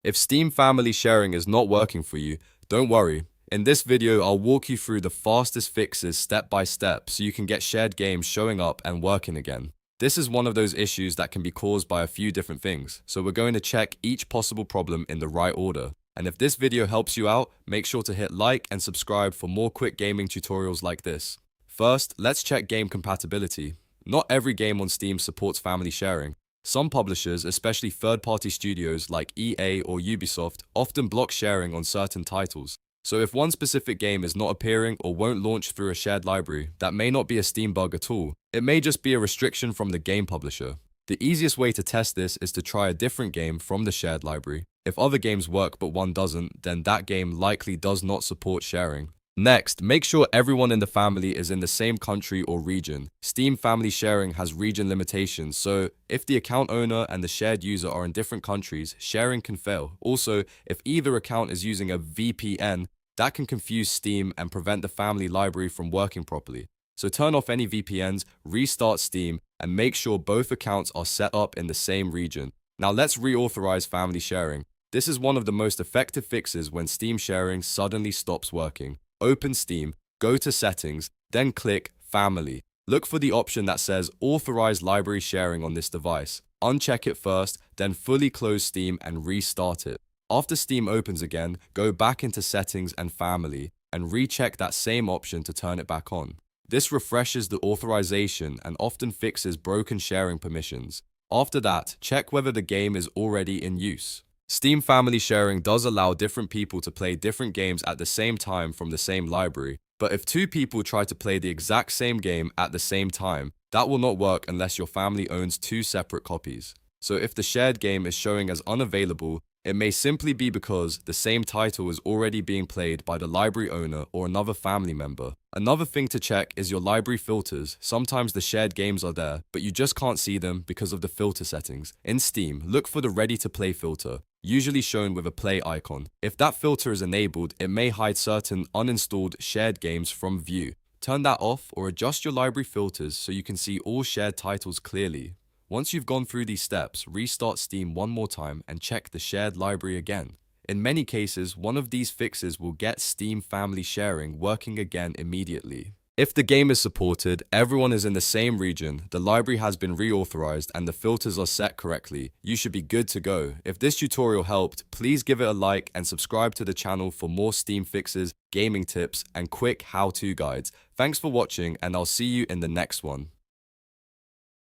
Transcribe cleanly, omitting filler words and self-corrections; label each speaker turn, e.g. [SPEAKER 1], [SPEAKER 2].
[SPEAKER 1] If Steam family sharing is not working for you, don't worry. In this video, I'll walk you through the fastest fixes step by step so you can get shared games showing up and working again. This is one of those issues that can be caused by a few different things, so we're going to check each possible problem in the right order. And if this video helps you out, make sure to hit like and subscribe for more quick gaming tutorials like this. First, let's check game compatibility. Not every game on Steam supports family sharing. Some publishers, especially third-party studios like EA or Ubisoft, often block sharing on certain titles. So if one specific game is not appearing or won't launch through a shared library, that may not be a Steam bug at all. It may just be a restriction from the game publisher. The easiest way to test this is to try a different game from the shared library. If other games work but one doesn't, then that game likely does not support sharing. Next, make sure everyone in the family is in the same country or region. Steam family sharing has region limitations, so if the account owner and the shared user are in different countries, sharing can fail. Also, if either account is using a VPN, that can confuse Steam and prevent the family library from working properly. So turn off any VPNs, restart Steam, and make sure both accounts are set up in the same region. Now let's reauthorize family sharing. This is one of the most effective fixes when Steam sharing suddenly stops working. Open Steam, go to Settings, then click Family. Look for the option that says Authorize Library Sharing on this device. Uncheck it first, then fully close Steam and restart it. After Steam opens again, go back into Settings and Family, and recheck that same option to turn it back on. This refreshes the authorization and often fixes broken sharing permissions. After that, check whether the game is already in use. Steam family sharing does allow different people to play different games at the same time from the same library, but if two people try to play the exact same game at the same time, that will not work unless your family owns two separate copies. So if the shared game is showing as unavailable, it may simply be because the same title is already being played by the library owner or another family member. Another thing to check is your library filters. Sometimes the shared games are there, but you just can't see them because of the filter settings. In Steam, look for the Ready to Play filter, usually shown with a play icon. If that filter is enabled, it may hide certain uninstalled shared games from view. Turn that off or adjust your library filters so you can see all shared titles clearly. Once you've gone through these steps, restart Steam one more time and check the shared library again. In many cases, one of these fixes will get Steam family sharing working again immediately. If the game is supported, everyone is in the same region, the library has been reauthorized, and the filters are set correctly, you should be good to go. If this tutorial helped, please give it a like and subscribe to the channel for more Steam fixes, gaming tips, and quick how-to guides. Thanks for watching, and I'll see you in the next one.